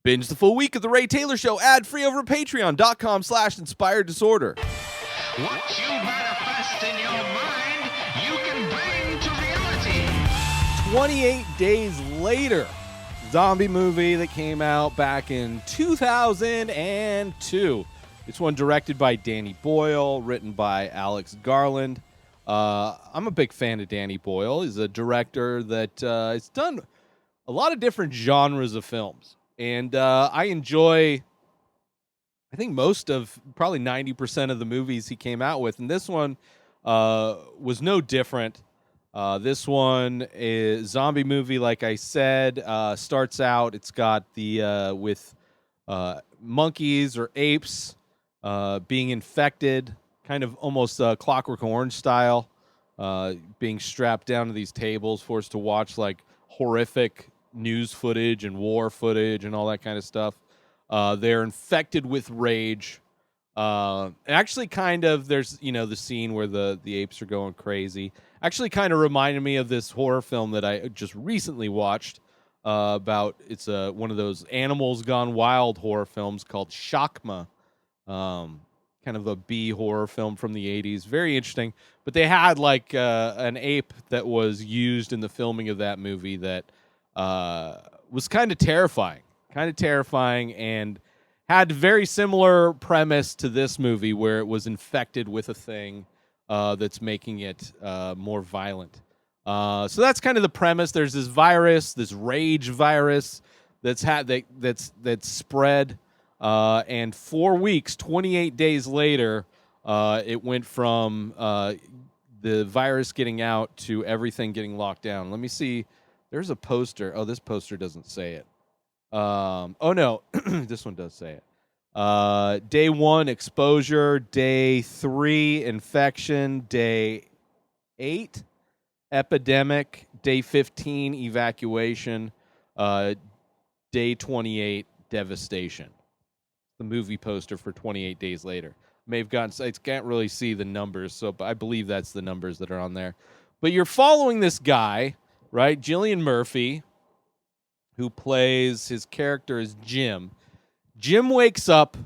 Binge the full week of The Ray Taylor Show ad-free over at patreon.com/inspired disorder. What you manifest in your mind, you can bring to reality. 28 days later, zombie movie that came out back in 2002. This one directed by Danny Boyle, written by Alex Garland. I'm a big fan of Danny Boyle. He's a director that has done a lot of different genres of films. And I enjoy, I think, most of, probably 90% of the movies he came out with. And this one was no different. This one is zombie movie, like I said. Starts out, it's got the, with monkeys or apes being infected, kind of almost Clockwork Orange style, being strapped down to these tables, forced to watch like horrific news footage and war footage and all that kind of stuff. They're infected with rage. Actually, kind of, there's, the scene where the apes are going crazy. Actually kind of reminded me of this horror film that I just recently watched about, it's one of those animals gone wild horror films called Shakma. Kind of a B horror film from the 80s. Very interesting. But they had like an ape that was used in the filming of that movie that was kind of terrifying. And had very similar premise to this movie where it was infected with a thing that's making it more violent. So that's kind of the premise. There's this virus, this rage virus that's spread. And 4 weeks, 28 days later, it went from the virus getting out to everything getting locked down. Let me see. There's a poster. Oh, this poster doesn't say it. Oh, no. This one does say it. Day 1, exposure. Day 3, infection. Day 8, epidemic. Day 15, evacuation. Day 28, devastation. The movie poster for 28 days later. May have gotten, I can't really see the numbers, so I believe that's the numbers that are on there. But you're following this guy, right? Cillian Murphy, who plays, his character is Jim. Jim wakes up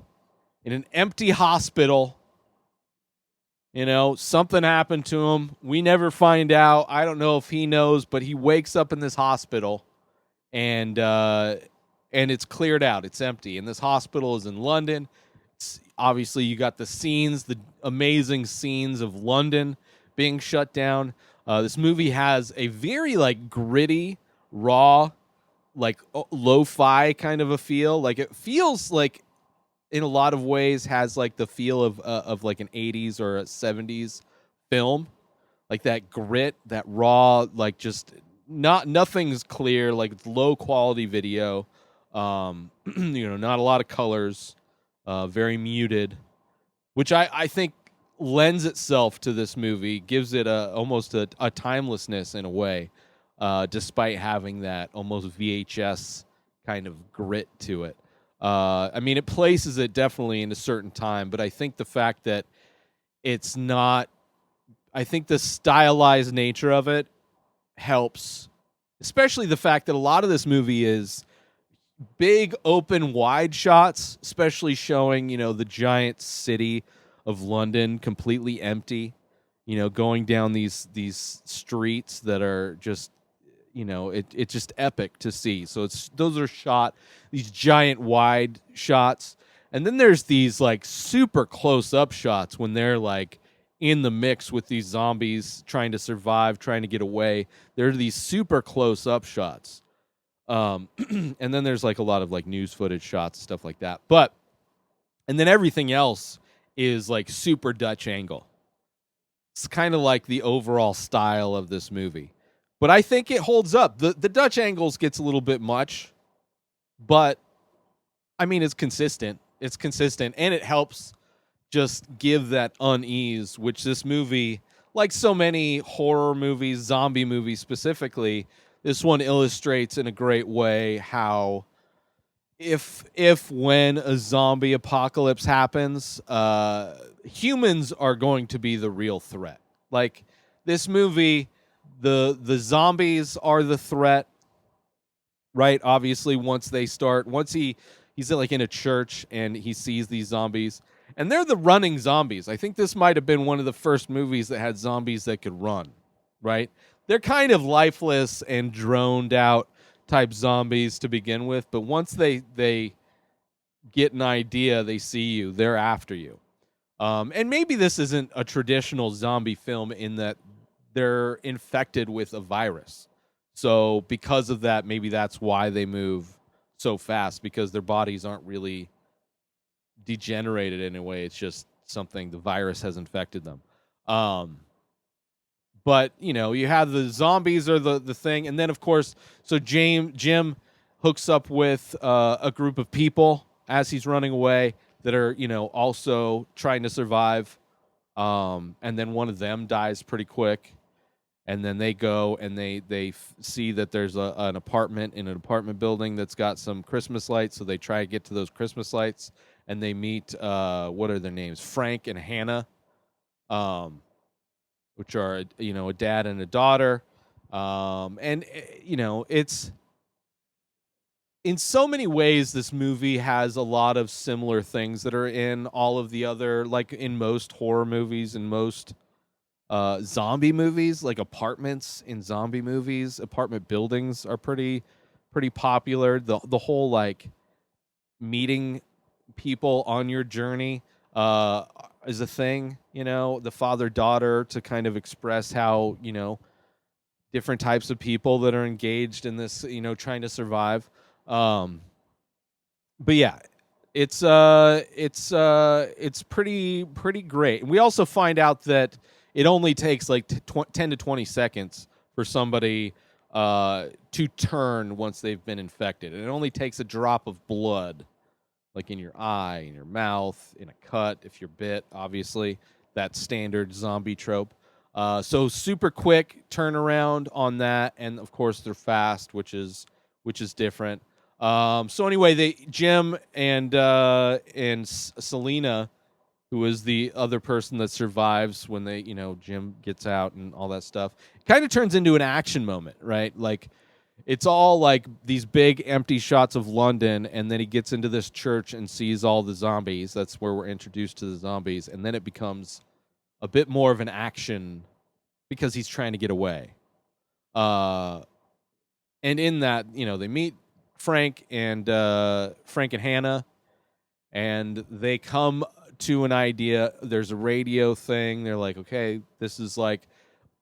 in an empty hospital. Something happened to him. We never find out. I don't know if he knows, but he wakes up in this hospital, and it's cleared out. It's empty. And this hospital is in London. Obviously, you got the amazing scenes of London being shut down. This movie has a very gritty, raw, lo-fi kind of a feel. It feels like, in a lot of ways, has the feel of an 80s or a 70s film. That grit, that raw, just nothing's clear, low quality video. Not a lot of colors, very muted, which I think lends itself to this movie, gives it almost a timelessness in a way, despite having that almost VHS kind of grit to it. It places it definitely in a certain time, but I think the fact that it's not, I think the stylized nature of it helps, especially the fact that a lot of this movie is big open wide shots, especially showing the giant city of London completely empty, going down these streets that are just it's just epic to see. So those are shot, these giant wide shots, and then there's these super close up shots when they're in the mix with these zombies trying to survive, trying to get away. There are these super close up shots. And then there's a lot of news footage shots, stuff like that. And then everything else is super Dutch angle. It's kind of the overall style of this movie. But I think it holds up. The Dutch angles gets a little bit much, but it's consistent. It's consistent, and it helps just give that unease, which this movie, like so many horror movies, zombie movies specifically, this one illustrates in a great way how if when a zombie apocalypse happens, humans are going to be the real threat. This movie, the zombies are the threat, right? Obviously, once he's like in a church and he sees these zombies, and they're the running zombies. I think this might have been one of the first movies that had zombies that could run, right? They're kind of lifeless and droned out type zombies to begin with, but once they get an idea, they see you, they're after you. And maybe this isn't a traditional zombie film in that they're infected with a virus. So because of that, maybe that's why they move so fast, because their bodies aren't really degenerated in a way. It's just something, the virus has infected them. But, you have the zombies are the thing. And then, of course, so Jim hooks up with a group of people as he's running away that are, also trying to survive. And then one of them dies pretty quick. And then they go and they see that there's an apartment in an apartment building that's got some Christmas lights. So they try to get to those Christmas lights. And they meet, what are their names? Frank and Hannah, which are, a dad and a daughter. And, it's... in so many ways, this movie has a lot of similar things that are in all of the other, like in most horror movies and most zombie movies, like apartments in zombie movies. Apartment buildings are pretty popular. The whole like meeting people on your journey is a thing. The father-daughter, to kind of express how different types of people that are engaged in this, trying to survive. But yeah, it's pretty great. And we also find out that it only takes like 10 to 20 seconds for somebody to turn once they've been infected. And it only takes a drop of blood, like in your eye, in your mouth, in a cut, if you're bit, obviously, that standard zombie trope. So super quick turnaround on that. And of course they're fast, which is different. So anyway, Jim and Selena, who is the other person that survives when they, Jim gets out and all that stuff, kind of turns into an action moment, right? Like, it's all like these big empty shots of London, and then he gets into this church and sees all the zombies. That's where we're introduced to the zombies, and then it becomes a bit more of an action because he's trying to get away. And in that, they meet Frank and Hannah, and they come to an idea. There's a radio thing. They're like, okay, this is like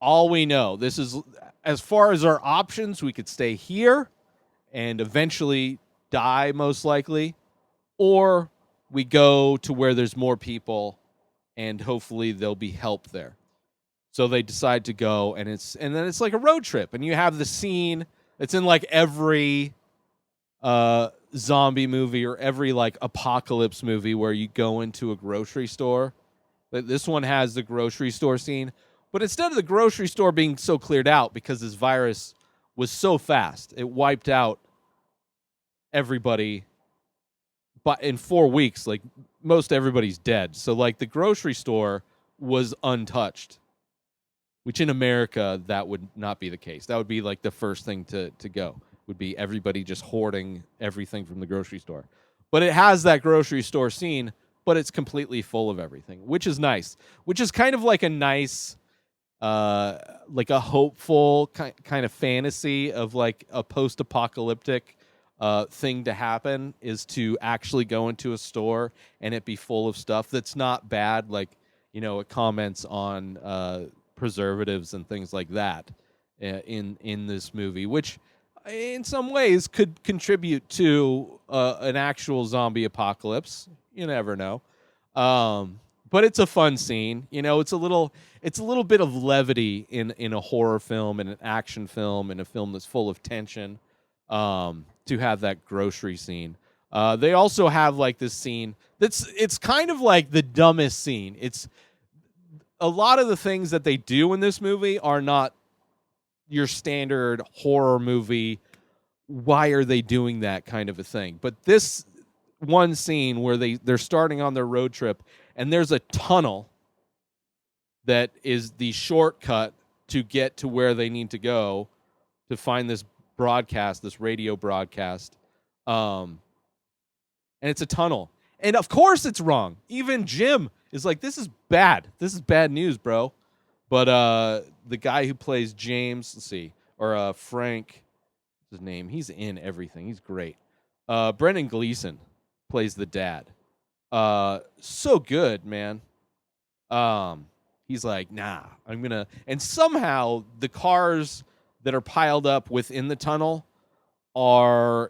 all we know. This is as far as our options. We could stay here and eventually die, most likely, or we go to where there's more people and hopefully there'll be help there. So they decide to go, and then it's like a road trip, and you have the scene. It's in like every zombie movie or every like apocalypse movie where you go into a grocery store. But this one has the grocery store scene. But instead of the grocery store being so cleared out because this virus was so fast, it wiped out everybody. But in 4 weeks, like most everybody's dead. So like the grocery store was untouched, which in America, that would not be the case. That would be like the first thing to go. Would be everybody just hoarding everything from the grocery store. But it has that grocery store scene, but it's completely full of everything, which is nice. Which is kind of like a nice, like a hopeful kind of fantasy of like a post-apocalyptic thing to happen, is to actually go into a store and it be full of stuff that's not bad. Like, it comments on preservatives and things like that in this movie, which in some ways could contribute to an actual zombie apocalypse. You never know. But it's a fun scene. It's a little bit of levity in a horror film and an action film and a film that's full of tension, to have that grocery scene. They also have like this scene it's kind of like the dumbest scene. It's a lot of the things that they do in this movie are not your standard horror movie, why are they doing that kind of a thing. But this one scene where they're starting on their road trip, and there's a tunnel that is the shortcut to get to where they need to go to find this broadcast, this radio broadcast. And it's a tunnel. And of course it's wrong. Even Jim is like, this is bad. This is bad news, bro. But the guy who plays James, Frank, what's his name? He's in everything. He's great. Brendan Gleeson plays the dad. So good, man. He's like, nah, I'm going to... And somehow the cars that are piled up within the tunnel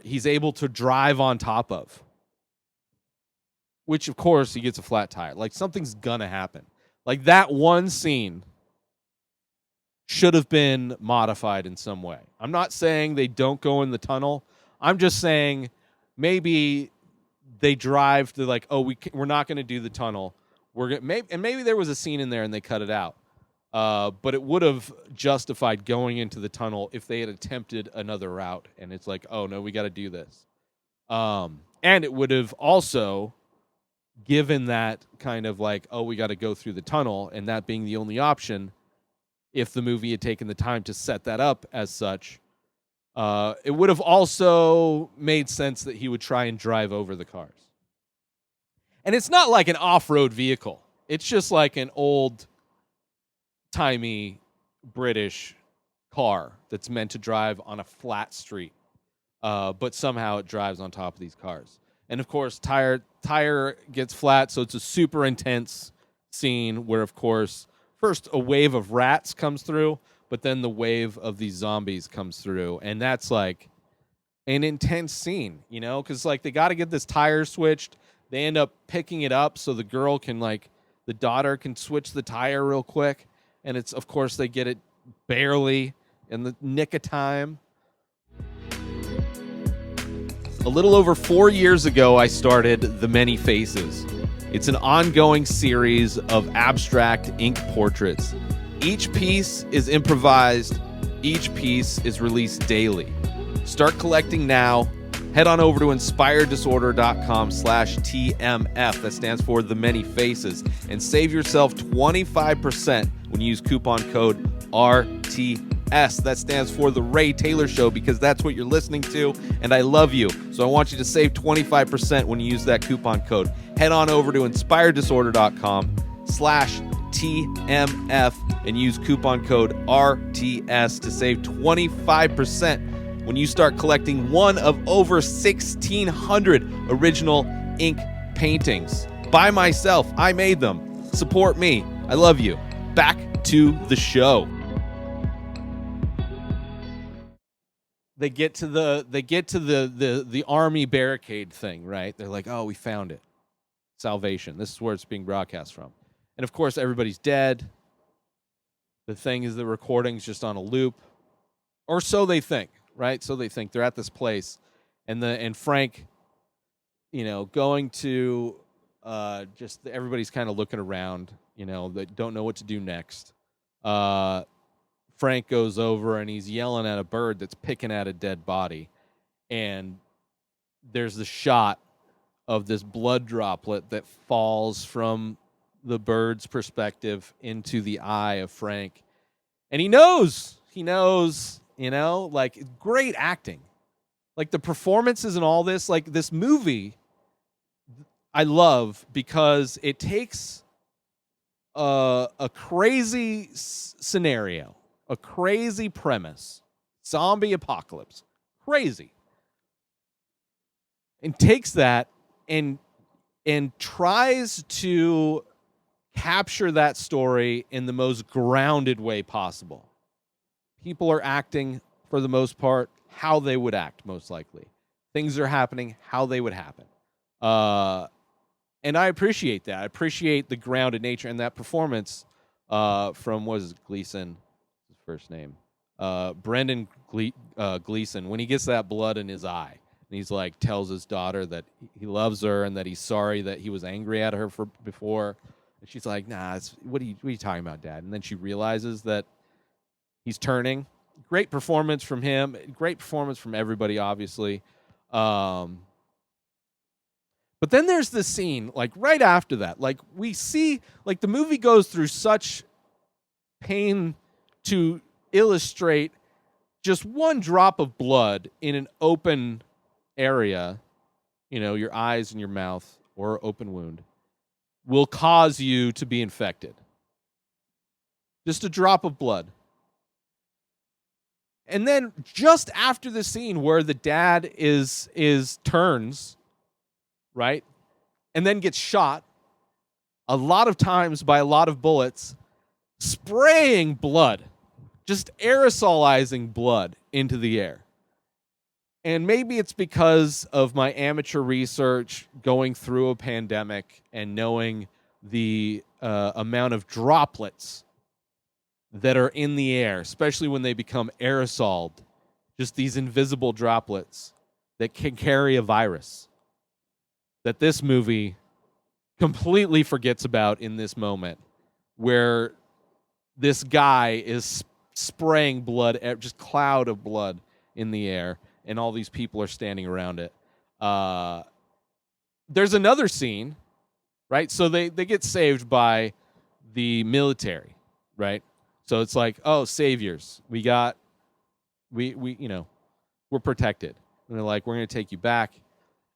he's able to drive on top of. Which, of course, he gets a flat tire. Like, something's going to happen. Like, that one scene should have been modified in some way. I'm not saying they don't go in the tunnel. I'm just saying maybe they drive to like, oh, we're not going to do the tunnel. Maybe there was a scene in there and they cut it out. But it would have justified going into the tunnel if they had attempted another route. And it's like, oh, no, we got to do this. And it would have also given that kind of like, oh, we got to go through the tunnel, and that being the only option, if the movie had taken the time to set that up as such, it would have also made sense that he would try and drive over the cars. And it's not like an off-road vehicle. It's just like an old-timey British car that's meant to drive on a flat street. But somehow it drives on top of these cars. And, of course, tire gets flat, so it's a super intense scene where, of course, first a wave of rats comes through, but then the wave of these zombies comes through. And that's, like, an intense scene, you know? Because, like, they got to get this tire switched. They end up picking it up so the girl can, like, the daughter can switch the tire real quick. And it's, of course, they get it barely in the nick of time. A little over 4 years ago, I started The Many Faces. It's an ongoing series of abstract ink portraits. Each piece is improvised. Each piece is released daily. Start collecting now. Head on over to inspireddisorder.com/TMF. That stands for The Many Faces. And save yourself 25% when you use coupon code RTS. That stands for The Ray Taylor Show, because that's what you're listening to, and I love you. So I want you to save 25% when you use that coupon code. Head on over to inspireddisorder.com/TMF and use coupon code RTS to save 25% when you start collecting one of over 1,600 original ink paintings. By myself, I made them. Support me. I love you. Back to the show. They get to the army barricade thing, right? They're like, oh, we found it. Salvation. This is where it's being broadcast from. And of course, everybody's dead. The thing is, the recording's just on a loop. Or so they think, right? So they think they're at this place. And Frank, going to just everybody's kind of looking around, they don't know what to do next. Frank goes over and he's yelling at a bird that's picking at a dead body. And there's the shot of this blood droplet that falls from the bird's perspective into the eye of Frank. And he knows, like, great acting. Like, the performances and all this, like, this movie, I love because it takes a crazy scenario, a crazy premise, zombie apocalypse, crazy, and takes that and tries to capture that story in the most grounded way possible. People are acting, for the most part, how they would act, most likely. Things are happening how they would happen. And I appreciate that. I appreciate the grounded nature and that performance from, what is it, Gleeson? His first name. Brendan Gleeson, when he gets that blood in his eye. And he's like, tells his daughter that he loves her and that he's sorry that he was angry at her before. And she's like, nah, what are you talking about, Dad? And then she realizes that he's turning. Great performance from him. Great performance from everybody, obviously. But then there's this scene, like, right after that. Like, we see, like, the movie goes through such pain to illustrate just one drop of blood in an open area, your eyes and your mouth or open wound, will cause you to be infected. Just a drop of blood. And then just after the scene where the dad turns, right? And then gets shot a lot of times by a lot of bullets, spraying blood, just aerosolizing blood into the air. And maybe it's because of my amateur research going through a pandemic and knowing the amount of droplets that are in the air, especially when they become aerosoled, just these invisible droplets that can carry a virus, that this movie completely forgets about in this moment, where this guy is spraying blood, just cloud of blood in the air, and all these people are standing around it. There's another scene, right? So they get saved by the military, right? So it's like, oh, saviors. We're protected. And they're like, we're going to take you back.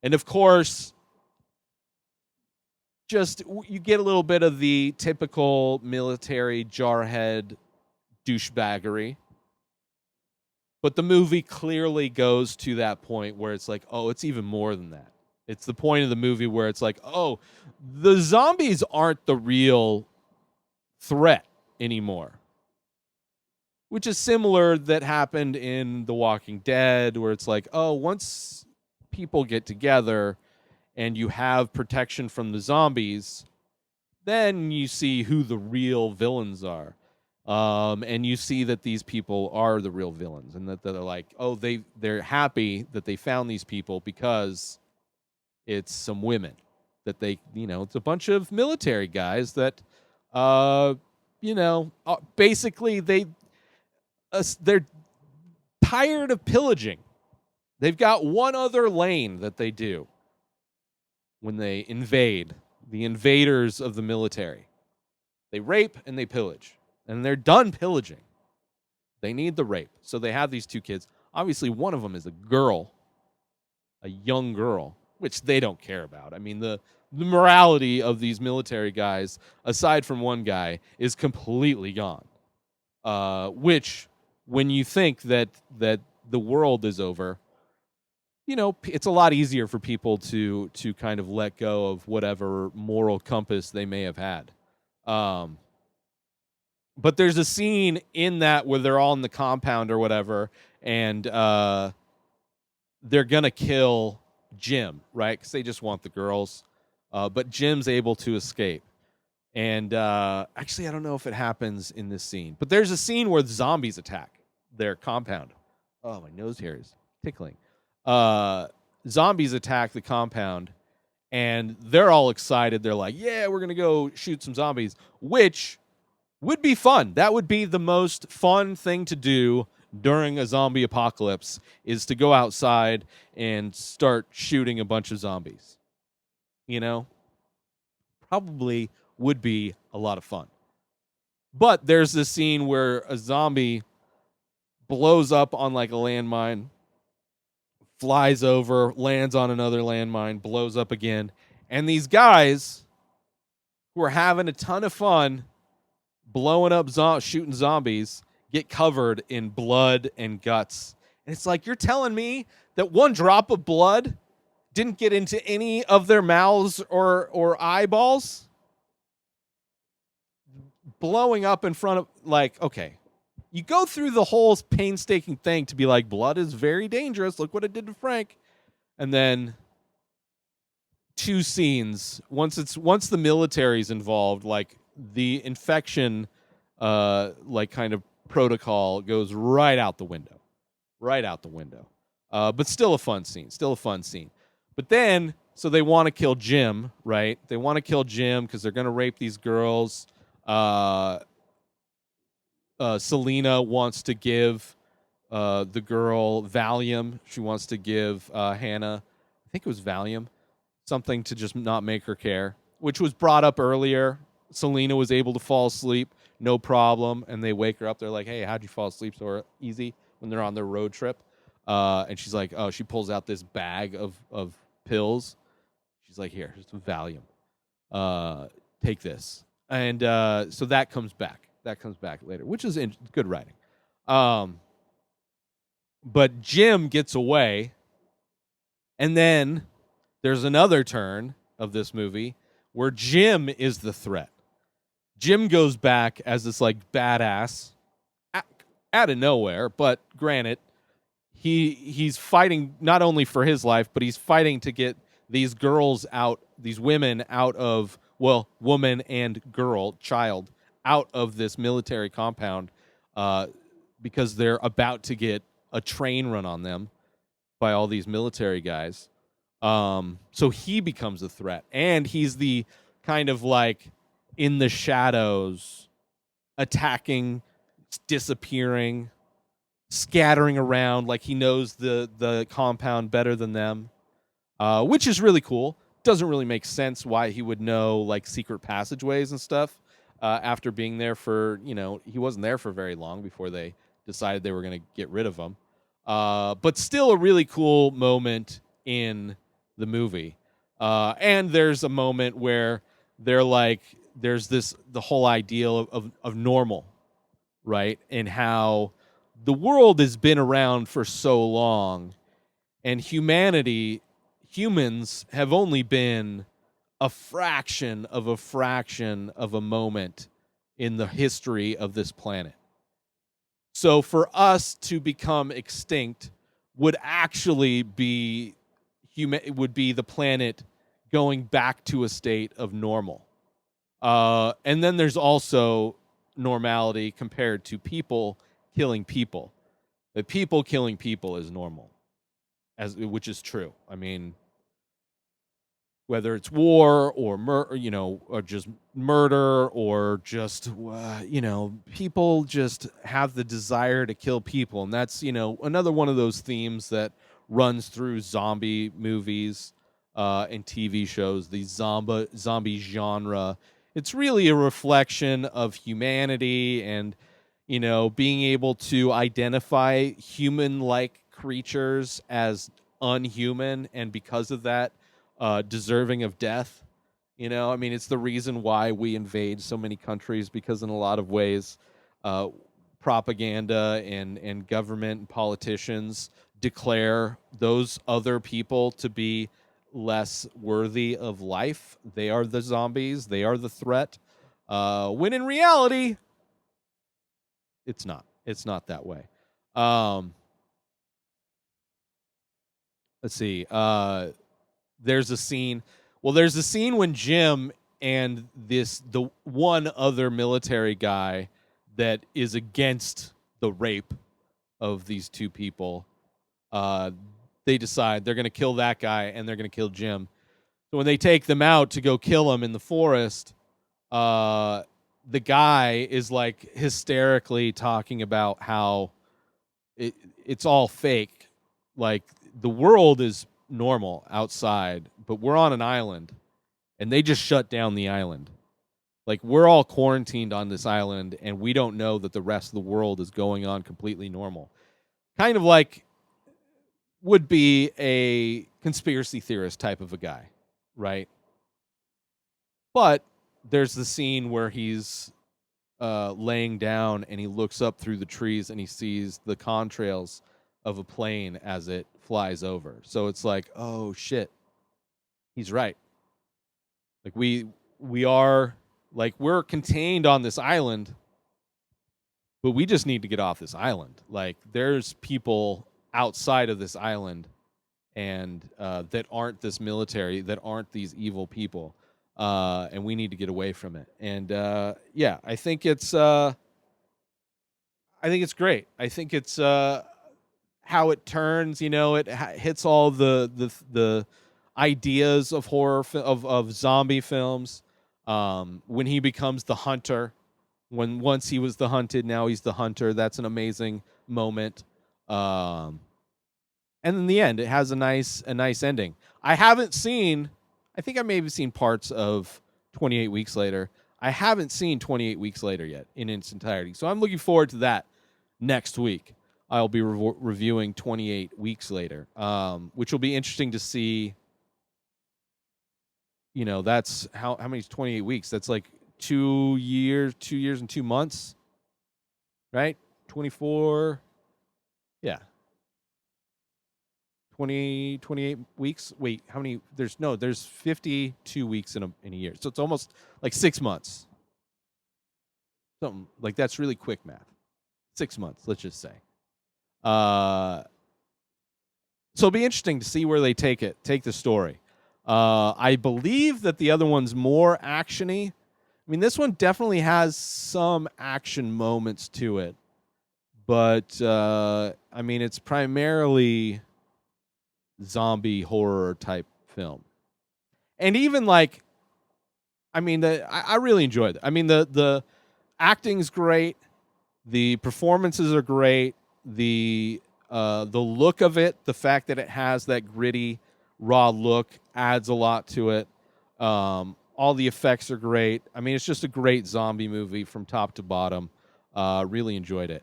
And of course, just you get a little bit of the typical military jarhead douchebaggery. But the movie clearly goes to that point where it's like, oh, it's even more than that. It's the point of the movie where it's like, oh, the zombies aren't the real threat anymore. Which is similar that happened in The Walking Dead, where it's like, oh, once people get together and you have protection from the zombies, then you see who the real villains are. And you see that these people are the real villains, and that they're like, oh, they're happy that they found these people because it's some women that it's a bunch of military guys that, basically they're tired of pillaging. They've got one other lane that they do when they invade, the invaders of the military. They rape and they pillage. And they're done pillaging. They need the rape. So they have these two kids. Obviously, one of them is a girl, a young girl, which they don't care about. I mean, the morality of these military guys, aside from one guy, is completely gone. Which, when you think that the world is over, it's a lot easier for people to kind of let go of whatever moral compass they may have had. But there's a scene in that where they're all in the compound or whatever, and they're going to kill Jim, right? Because they just want the girls. But Jim's able to escape. And actually, I don't know if it happens in this scene. But there's a scene where the zombies attack their compound. Oh, my nose hair is tickling. Zombies attack the compound, and they're all excited. They're like, yeah, we're going to go shoot some zombies, which would be fun. That would be the most fun thing to do during a zombie apocalypse, is to go outside and start shooting a bunch of zombies. Probably would be a lot of fun. But there's this scene where a zombie blows up on like a landmine, flies over, lands on another landmine, blows up again. And these guys who are having a ton of fun blowing up, shooting zombies, get covered in blood and guts. And it's like, you're telling me that one drop of blood didn't get into any of their mouths or eyeballs? Blowing up in front of, like, okay. You go through the whole painstaking thing to be like, blood is very dangerous. Look what it did to Frank. And then two scenes. Once the military's involved, like the infection, like kind of protocol goes right out the window. But still a fun scene. But then, so they want to kill Jim, right? They want to kill Jim because they're going to rape these girls. Selena wants to give the girl Valium. She wants to give Hannah, I think it was Valium, something to just not make her care, which was brought up earlier. Selena was able to fall asleep, no problem, and they wake her up. They're like, hey, how'd you fall asleep so easy? when they're on their road trip. And she's like, oh, she pulls out this bag of pills. She's like, here, here's some Valium. Take this. And so that comes back. That comes back later, which is good writing. But Jim gets away. And then there's another turn of this movie where Jim is the threat. Jim goes back as this like badass out of nowhere, but granted, he's fighting not only for his life, but he's fighting to get these girls out, these women out of, well, woman and girl, child, out of this military compound because they're about to get a train run on them by all these military guys. So he becomes a threat, and he's the kind of like in the shadows, attacking, disappearing, scattering around like he knows the compound better than them, which is really cool. Doesn't really make sense why he would know like secret passageways and stuff after being there for, he wasn't there for very long before they decided they were going to get rid of him. But still a really cool moment in the movie. And there's a moment where they're like, there's the whole ideal of normal, right? And how the world has been around for so long, and humans have only been a fraction of a moment in the history of this planet. So for us to become extinct would actually be the planet going back to a state of normal. And then there's also normality compared to people killing people. But people killing people is normal, which is true. I mean, whether it's war or or just murder or just people just have the desire to kill people, and that's another one of those themes that runs through zombie movies and TV shows. The zombie genre. It's really a reflection of humanity and being able to identify human-like creatures as unhuman, and because of that, deserving of death. I mean, it's the reason why we invade so many countries, because in a lot of ways, propaganda and government and politicians declare those other people to be less worthy of life. They are the zombies. They are the threat. When in reality, it's not. It's not that way. Let's see. There's a scene. Well, there's a scene when Jim and the one other military guy that is against the rape of these two people, they decide they're going to kill that guy and they're going to kill Jim. So when they take them out to go kill him in the forest, the guy is like hysterically talking about how it's all fake. Like, the world is normal outside, but we're on an island, and they just shut down the island. Like, we're all quarantined on this island, and we don't know that the rest of the world is going on completely normal. Kind of like would be a conspiracy theorist type of a guy, right? But there's the scene where he's laying down and he looks up through the trees and he sees the contrails of a plane as it flies over. So it's like, oh shit, he's right. Like we are, like, we're contained on this island, but we just need to get off this island. Like, there's people outside of this island and that aren't this military, that aren't these evil people. And we need to get away from it. And yeah, I think it's great. I think it's how it turns. It hits all the ideas of horror of zombie films. When he becomes the hunter, once he was the hunted, now he's the hunter. That's an amazing moment. And in the end, it has a nice ending. I think I may have seen parts of 28 Weeks Later. I haven't seen 28 Weeks Later yet in its entirety. So I'm looking forward to that next week. I'll be reviewing 28 weeks later, which will be interesting to see. You know, that's how many is 28 weeks? That's like 2 years and 2 months, right? 24, yeah. 28 weeks. Wait, how many? There's 52 weeks in a year. So it's almost like 6 months. Something like that's really quick math. 6 months, let's just say. So it'll be interesting to see where they take the story. I believe that the other one's more actiony. I mean, this one definitely has some action moments to it, but I mean, it's primarily zombie horror type film. And even like, I mean, I really enjoyed it. I mean, the acting's great, the performances are great, the look of it, the fact that it has that gritty, raw look adds a lot to it. All the effects are great. I mean, it's just a great zombie movie from top to bottom. Really enjoyed it.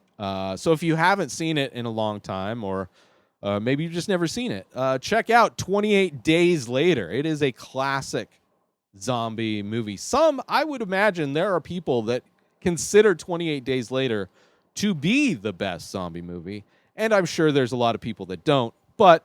So if you haven't seen it in a long time, or maybe you've just never seen it, check out 28 Days Later. It is a classic zombie movie. I would imagine there are people that consider 28 Days Later to be the best zombie movie, and I'm sure there's a lot of people that don't, but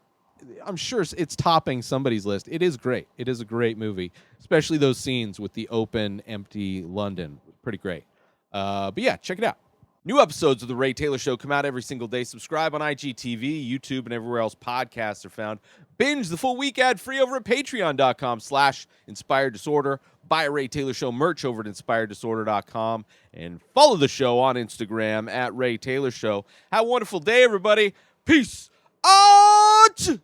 I'm sure it's topping somebody's list. It is great. It is a great movie, especially those scenes with the open, empty London. Pretty great. But yeah, check it out. New episodes of The Ray Taylor Show come out every single day. Subscribe on IGTV, YouTube, and everywhere else podcasts are found. Binge the full week ad-free over at patreon.com/Inspired Disorder. Buy a Ray Taylor Show merch over at inspireddisorder.com. And follow the show on Instagram at Ray Taylor Show. Have a wonderful day, everybody. Peace out!